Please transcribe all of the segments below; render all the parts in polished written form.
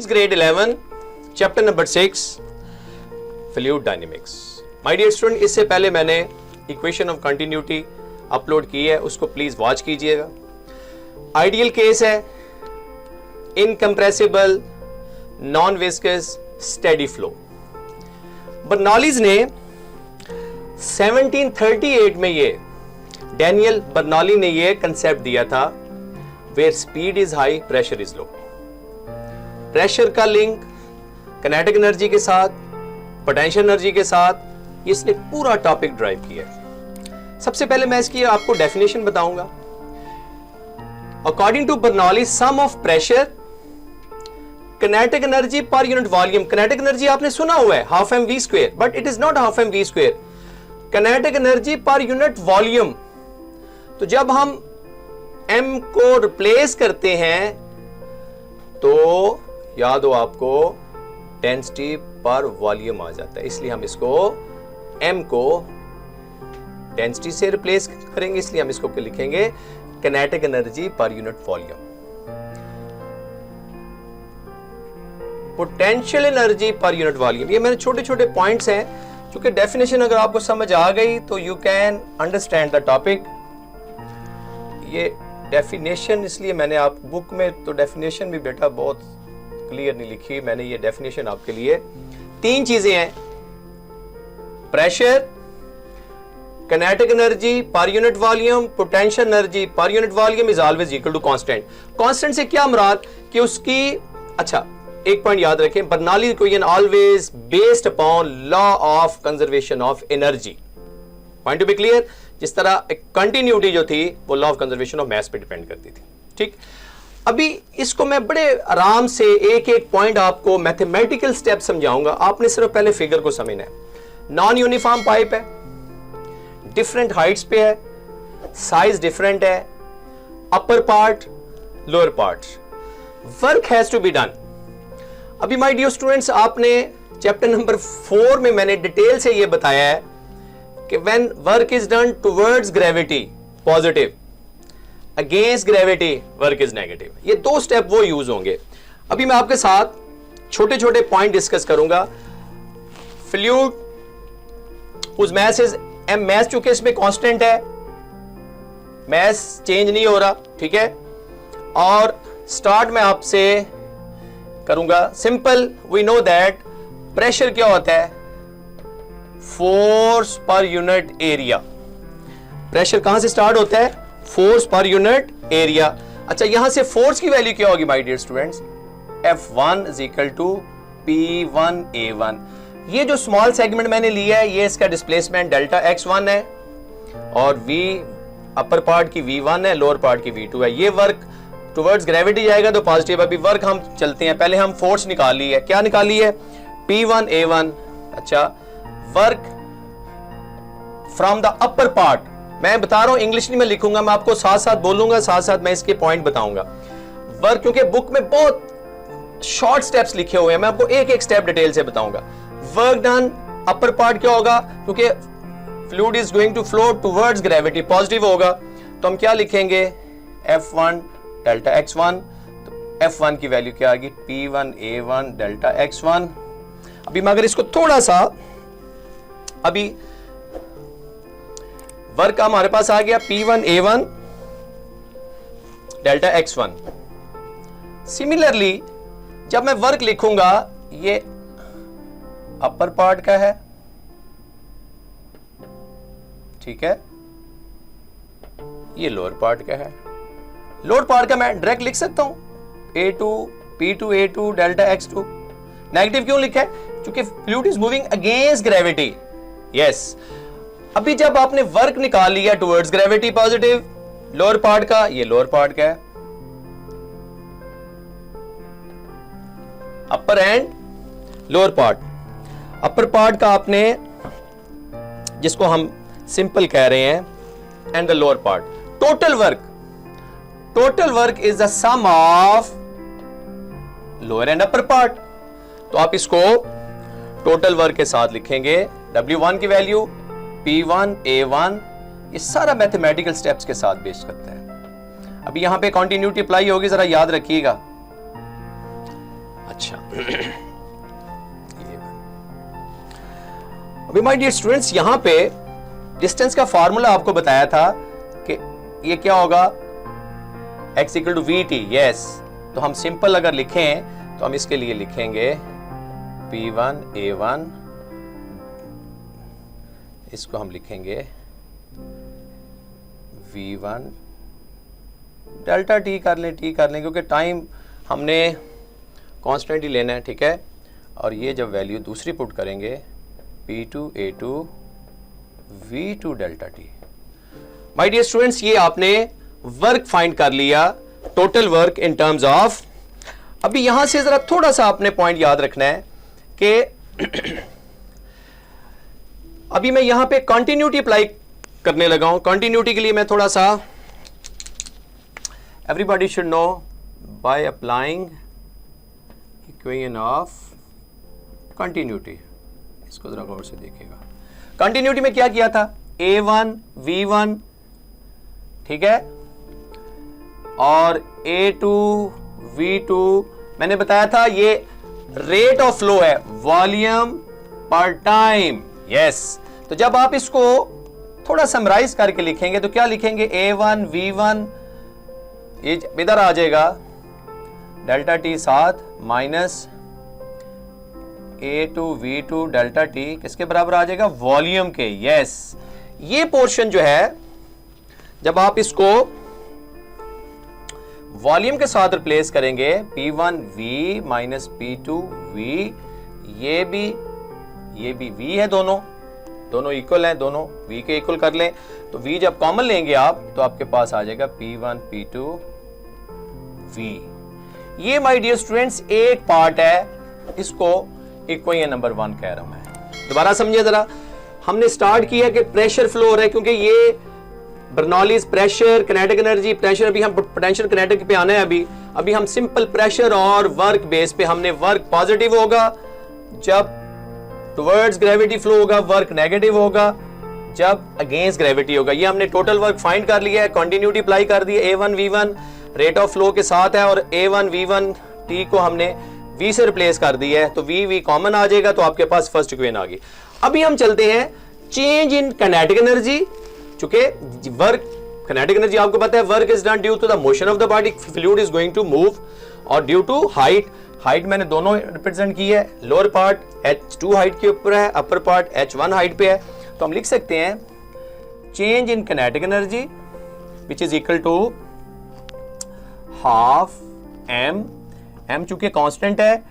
Physics grade 11 chapter number 6 fluid dynamics. My dear student, इससे पहले मैंने इक्वेशन ऑफ कंटिन्यूटी अपलोड की है, उसको प्लीज वॉच कीजिएगा। आइडियल केस है incompressible non viscous steady flow. Bernoulli's ने 1738 में ये डैनियल बर्नौली ने ये कंसेप्ट दिया था, where speed is high pressure is low. Pressure का लिंक काइनेटिक एनर्जी के साथ, पोटेंशियल एनर्जी के साथ, इसने पूरा टॉपिक ड्राइव किया है। सबसे पहले मैं इसकी आपको डेफिनेशन बताऊंगा। According to Bernoulli, sum of pressure kinetic energy per unit volume. Kinetic energy आपने सुना हुआ है half m v square, but it is not half m v square. Kinetic energy per unit volume. तो जब हम m को replace करते हैं तो याद हो आपको डेंसिटी पर वॉल्यूम आ जाता है, इसलिए हम इसको m को डेंसिटी से रिप्लेस करेंगे, इसलिए हम इसको लिखेंगे kinetic energy per unit volume. Potential energy per unit volume, ये मेरे छोटे छोटे पॉइंट्स हैं, क्योंकि डेफिनेशन अगर आपको समझ आ गई तो you can understand the topic. ये डेफिनेशन इसलिए मैंने आप बुक में तो डेफिनेशन भी बेटा बहुत क्लियर नहीं लिखी, मैंने ये डेफिनेशन आपके लिए तीन चीजें हैं, pressure, kinetic energy per unit volume, potential energy per unit volume is always equal to constant. Constant से क्या मुराद कि उसकी, अच्छा एक पॉइंट याद रखें, Bernoulli equation always based upon law of conservation of energy. Point to be clear. जिस तरह कंटिन्यूटी जो थी वो law of conservation of mass पे डिपेंड करती थी। ठीक, अभी इसको मैं बड़े आराम से एक एक पॉइंट आपको मैथमेटिकल स्टेप समझाऊंगा। आपने सिर्फ पहले फिगर को समझना है। नॉन यूनिफॉर्म पाइप है, डिफरेंट हाइट्स पे है, साइज डिफरेंट है, upper part lower part, work has to be done. अभी माय डियर स्टूडेंट्स, आपने चैप्टर नंबर 4 में मैंने डिटेल से यह बताया है कि when work is done towards gravity positive, against gravity work is negative. ये दो स्टेप वो यूज होंगे। अभी मैं आपके साथ छोटे छोटे पॉइंट डिस्कस करूंगा। फ्लूइड उस मैस इज एम, मैस चूंकि इसमें कांस्टेंट है, मैस चेंज नहीं हो रहा, ठीक है। और स्टार्ट में आपसे करूंगा simple. We know that pressure क्या होता है, force per unit area. Pressure कहां से स्टार्ट होता है, फोर्स पर यूनिट एरिया। अच्छा, यहां से फोर्स की वैल्यू क्या होगी my dear students, F1 is equal to P1A1। ये जो स्मॉल सेगमेंट मैंने लिया है ये इसका डिस्प्लेसमेंट डेल्टा x1 है, और V अपर पार्ट की V1 है, लोअर पार्ट की V2 है। ये वर्क टुवर्ड्स ग्रेविटी जाएगा तो पॉजिटिव। अभी वर्क हम चलते हैं, पहले हम फोर्स निकाली है, क्या निकाली है, P1A1। अच्छा, work from the upper part, मैं बता रहा हूं इंग्लिश नहीं मैं लिखूंगा, मैं आपको साथ साथ बोलूंगा, साथ साथ मैं इसके पॉइंट बताऊंगा। वर्क, क्योंकि बुक में बहुत शॉर्ट स्टेप्स लिखे हुए हैं, मैं आपको एक एक स्टेप डिटेल से बताऊंगा। वर्क डन अपर पार्ट क्या होगा, क्योंकि fluid is going to flow towards gravity, positive होगा, तो हम क्या लिखेंगे, F1 डेल्टा x1। तो F1 की वैल्यू क्या आ गई, P1A1 डेल्टा x1। अभी मैं अगर इसको थोड़ा सा, अभी वर्क हमारे पास आ गया P1A1 डेल्टा x1। सिमिलरली जब मैं वर्क लिखूंगा, ये अपर पार्ट का है, ठीक है, ये लोअर पार्ट का है। लोअर पार्ट का मैं डायरेक्ट लिख सकता हूं A2 P2A2 delta x2। Negative क्यों लिखा है, क्योंकि fluid is moving against gravity. Yes, अभी जब आपने वर्क निकाल लिया towards gravity positive, lower part का, ये लोअर पार्ट का है, upper and lower part. Upper part का आपने, जिसको हम सिंपल कह रहे हैं, and the lower part. Total work is the sum of lower and upper part. तो आप इसको टोटल वर्क के साथ लिखेंगे, W1 की वैल्यू P1A1, ये सारा मैथमेटिकल स्टेप्स के साथ बेस करता है। अभी यहां पे कॉन्टिन्यूटी अप्लाई होगी, जरा याद रखिएगा। अच्छा अभी माय डियर स्टूडेंट्स यहां पे डिस्टेंस का फॉर्मूला आपको बताया था कि ये क्या होगा, x equal to v t. Yes, तो हम सिंपल अगर लिखें तो हम इसके लिए लिखेंगे P1 A1, इसको हम लिखेंगे V1 डेल्टा टी कर लें, क्योंकि टाइम हमने कांस्टेंट ही लेना है, ठीक है। और ये जब वैल्यू दूसरी पुट करेंगे P2 A2 V2 delta t. My dear students ये आपने वर्क फाइंड कर लिया, total work in terms of. अभी यहां से जरा थोड़ा सा आपने पॉइंट याद रखना है कि अभी मैं यहां पे कंटिन्यूटी अप्लाई करने लगा हूं। कंटिन्यूटी के लिए मैं थोड़ा सा, everybody should know by applying equation of continuity. इसको जरा गौर से देखिएगा। कंटिन्यूटी में क्या किया था, A1 V1, ठीक है, और A2 V2 मैंने बताया था ये रेट ऑफ फ्लो है, वॉल्यूम पर टाइम। यस, तो जब आप इसको थोड़ा समराइज करके लिखेंगे तो क्या लिखेंगे, A1 V1 ये इधर आ जाएगा डेल्टा टी साथ minus A2 V2 delta T किसके बराबर आ जाएगा, वॉल्यूम के। यस, ये पोर्शन जो है जब आप इसको वॉल्यूम के साथ रिप्लेस करेंगे P1 V minus P2 V, ये भी V है, दोनों इक्वल हैं, दोनों V के इक्वल कर लें तो V जब कॉमन लेंगे आप तो आपके पास आ जाएगा P1 P2 V। ये माय डियर स्टूडेंट्स एक पार्ट है, इसको इक्वेशन नंबर 1 कह रहा हूं मैं। दोबारा समझिए जरा, हमने स्टार्ट किया कि प्रेशर फ्लो हो रहा है, क्योंकि ये Bernoulli's pressure, kinetic energy, pressure, अभी हम पोटेंशियल किनेटिक पे आना है। अभी हम सिंपल प्रेशर और वर्क बेस पे, हमने वर्क पॉजिटिव होगा जब टुवर्ड्स ग्रेविटी फ्लो होगा, वर्क नेगेटिव होगा जब अगेंस्ट ग्रेविटी होगा। ये हमने टोटल वर्क फाइंड कर लिया है, कंटिन्यूटी अप्लाई कर दी है, A1 V1 rate of flow के साथ है, और A1 V1 T को हमने V से रिप्लेस कर दिया है, तो V कॉमन आ जाएगा, तो आपके पास फर्स्ट इक्वेशन आ गई। अभी हम चलते हैं चेंज इन किनेटिक एनर्जी, चूंकि वर्क किनेटिक एनर्जी आपको पता है, work is done due to the motion of the body, fluid is going to move, और ड्यू टू हाइट मैंने दोनों रिप्रेजेंट की है, लोअर पार्ट h2 हाइट के ऊपर है, अपर पार्ट h1 हाइट पे है, तो हम लिख सकते हैं change in kinetic energy which is equal to half m चूंकि कांस्टेंट है,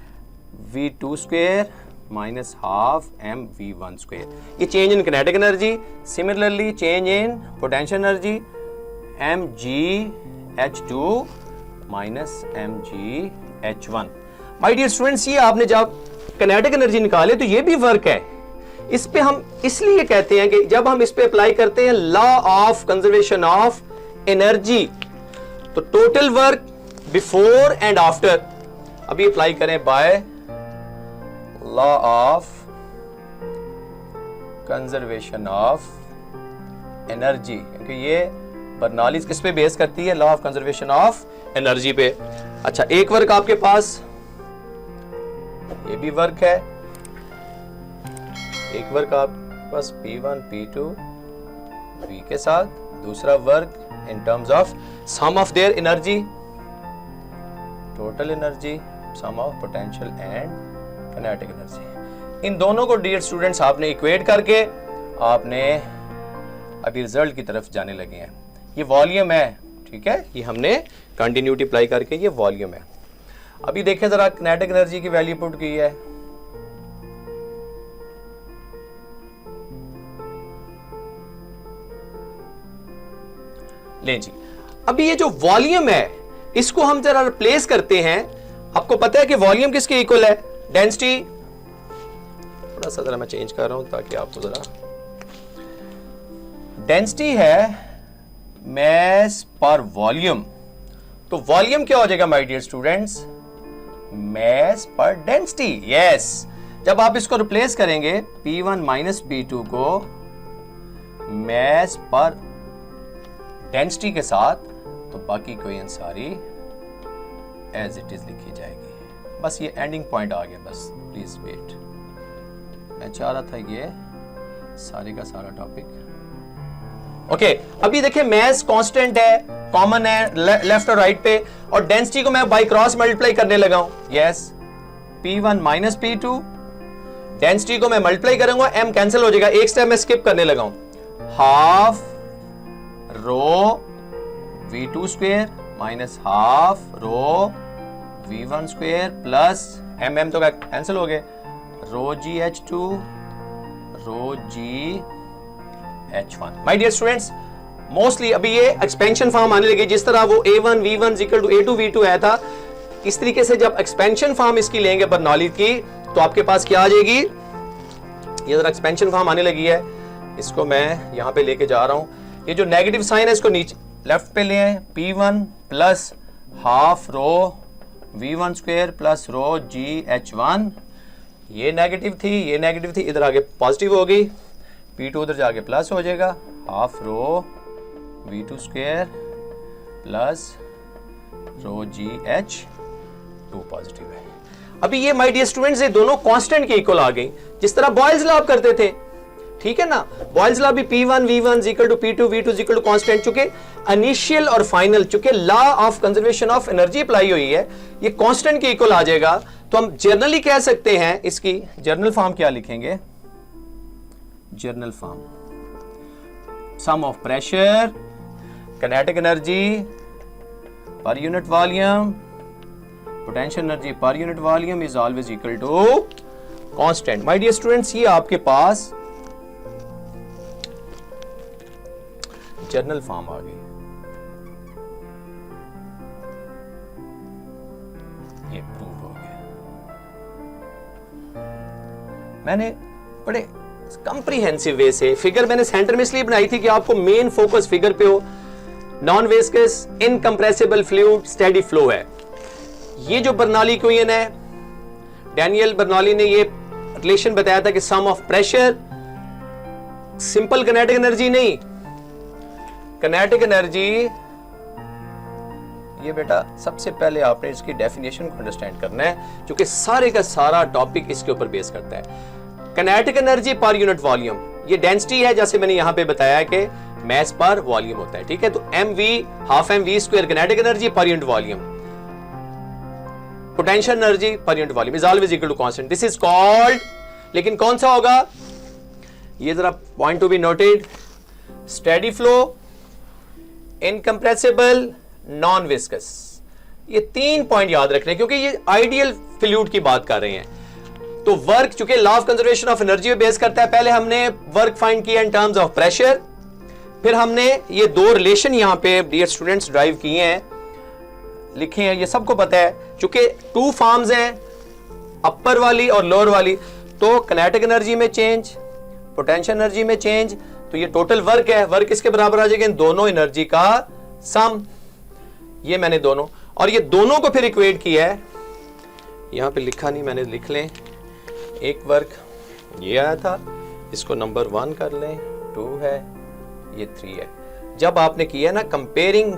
V2 square minus half m V1 square. ये change in kinetic energy. Similarly change in potential energy mgh2 minus mgh1। My dear students ये आपने जब kinetic energy निकाले तो ये भी वर्क है। इस पे हम इसलिए कहते हैं कि जब हम इस पे अप्लाई करते हैं law of conservation of energy, तो total work before and after अभी अप्लाई करें by law of conservation of energy, क्योंकि ये बर्नौलीज किस पे बेस करती है, law of conservation of energy पे। अच्छा, एक वर्क आपके पास ये भी वर्क है, एक वर्क आपके पास P1 P2 V के साथ, दूसरा work in terms of sum of their energy, total energy, sum of potential and kinetic energy. इन दोनों को डियर स्टूडेंट्स आपने इक्वेट करके आपने अभी रिजल्ट की तरफ जाने लगे हैं। ये वॉल्यूम है, ठीक है, ये हमने कंटिन्यूटी अप्लाई करके ये वॉल्यूम है। अभी देखें जरा किनेटिक एनर्जी की वैल्यू पुट की है, ले जी। अभी ये जो वॉल्यूम है इसको हम जरा रिप्लेस करते हैं। आपको पता है कि वॉल्यूम किसके इक्वल है, डेंसिटी, थोड़ा सा जरा मैं चेंज कर रहा हूं ताकि आपको जरा, डेंसिटी है मास पर वॉल्यूम, तो वॉल्यूम क्या हो जाएगा माय डियर स्टूडेंट्स, मास पर डेंसिटी। यस, जब आप इसको रिप्लेस करेंगे P1 माइनस P2 को मास पर डेंसिटी के साथ, तो बाकी इक्वेशन सारी एज इट इज लिखी जाएगी। बस ये एंडिंग पॉइंट आ गया, बस प्लीज वेट। मैं चाह रहा था ये सारे का सारा टॉपिक ओके। अभी देखिए मैस कांस्टेंट है, कॉमन है लेफ्ट और राइट पे, और डेंसिटी को मैं बाय क्रॉस मल्टीप्लाई करने लगा हूं। Yes, P1 minus P2, density को मैं मल्टीप्लाई करूंगा, m कैंसिल हो जाएगा, एक स्टेप मैं स्किप करने लगा हूं। Half rho V2 square minus half rho V1 square plus m तो कैंसिल हो गए, rho GH2 rho GH1। My dear students, mostly अभी ये एक्सपेंशन फॉर्म आने लगी, जिस तरह वो A1 V1 equal to A2 V2 आया था, इस तरीके से जब एक्सपेंशन फॉर्म इसकी लेंगे बर्नौली की, तो आपके पास क्या आ जाएगी, ये जरा एक्सपेंशन फॉर्म आने लगी है, इसको मैं यहां पे लेके जा रहा हूं। ये जो नेगेटिव साइन है इसको नीचे लेफ्ट पे ले आए, P1 plus half rho V1 square plus रो GH1, ये नेगेटिव थी, ये नेगेटिव थी, इधर आगे पॉजिटिव हो गई, P2 उधर जाके प्लस हो जाएगा, half rho V2 square plus रो GH2 पॉजिटिव है। अभी ये माय डियर स्टूडेंट्स ये दोनों कांस्टेंट के इक्वल आ गई, जिस तरह बॉयल्स लॉ आप करते थे, ठीक है ना। बॉयल्स लॉ भी P1 V1 equal to P2 V2 equal to constant, चूंकि इनिशियल और फाइनल चूंकि law of conservation of energy apply हुई है, ये कांस्टेंट के इक्वल आ जाएगा। तो हम जनरली कह सकते हैं, इसकी जर्नल फॉर्म क्या लिखेंगे, general form sum of pressure kinetic energy per unit volume potential energy per unit volume is always equal to constant. My dear students, ये आपके पास जर्नल फॉर्म आ गई, ये प्रूव हो गया। मैंने बड़े कंप्रीहेंसिव वे से फिगर मैंने सेंटर में इसलिए बनाई थी कि आपको मेन फोकस फिगर पे हो। Non viscous incompressible fluid steady flow है। ये जो बर्नौली इक्वेशन है, डैनियल बर्नौली ने ये रिलेशन बताया था कि sum of pressure, simple kinetic energy नहीं, किनेटिक एनर्जी, ये बेटा सबसे पहले आपने इसकी डेफिनेशन को अंडरस्टैंड करना है, क्योंकि सारे का सारा टॉपिक इसके ऊपर बेस करता है। Kinetic energy per unit volume, ये डेंसिटी है, जैसे मैंने यहां पे बताया है कि मास पर वॉल्यूम होता है, ठीक है। तो mv half mv square kinetic energy per unit volume, potential energy per unit volume is always equal to constant, this is called, लेकिन कौन सा होगा, ये जरा point to be noted, steady flow, incompressible, non viscous. ये 3 point याद रखने, क्योंकि ये आइडियल फ्लूइड की बात कर रहे हैं। तो वर्क चूंकि law of conservation of energy पे बेस करता है, पहले हमने वर्क फाइंड किया इन टर्म्स ऑफ प्रेशर, फिर हमने ये दो रिलेशन यहां पे डियर स्टूडेंट्स ड्राइव किए हैं, लिखे हैं, ये सबको पता है। चूंकि 2 फॉर्म्स हैं, अपर वाली और लोअर वाली, तो किनेटिक एनर्जी में चेंज, पोटेंशियल एनर्जी में चेंज, तो ये टोटल वर्क है, वर्क इसके बराबर आ जाएगा इन दोनों एनर्जी का सम। ये मैंने दोनों, और ये दोनों को फिर इक्वेट किया है, यहां पे लिखा नहीं मैंने, लिख लें। एक वर्क ये आया था, इसको नंबर 1 कर लें, 2 है, ये 3 है। जब आपने किया ना कंपेयरिंग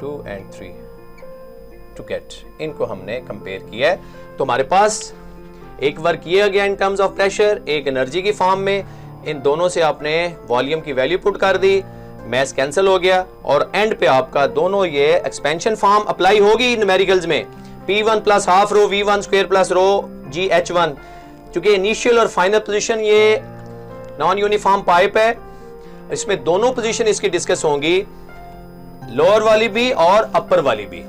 2 and 3 टू गेट, इनको हमने कंपेयर किया है, तो हमारे पास एक वर्क ये आ गया इन टर्म्स ऑफ प्रेशर, एक एनर्जी की फॉर्म में, इन दोनों से आपने वॉल्यूम की वैल्यू पुट कर दी, मैस कैंसिल हो गया, और एंड पे आपका दोनों ये एक्सपेंशन फॉर्म अप्लाई होगी न्यूमेरिकल्स में, P1 plus half rho V1 square plus रो GH1, क्योंकि इनिशियल और फाइनल पोजीशन ये नॉन यूनिफॉर्म पाइप है, इसमें दोनों पोजीशन इसकी डिस्कस होंगी, लोअर वाली भी और अपर वाली भी।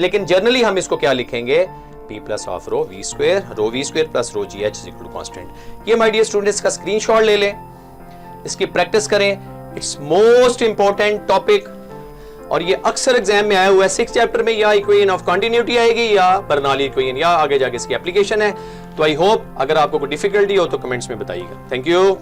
लेकिन जनरली हम इसको क्या लिखेंगे, P plus half rho V square plus rho GH equal to constant. ये माय डियर स्टूडेंट्स का स्क्रीनशॉट ले लें, इसकी प्रैक्टिस करें, इट्स मोस्ट इंपॉर्टेंट टॉपिक, और ये अक्सर एग्जाम में आया हुआ है। 6th चैप्टर में या इक्वेशन ऑफ कंटिन्यूटी आएगी या बर्नौली इक्वेशन, या आगे जाके इसकी एप्लीकेशन है। तो आई होप अगर आपको कोई डिफिकल्टी हो तो कमेंट्स में बताइएगा। Thank you.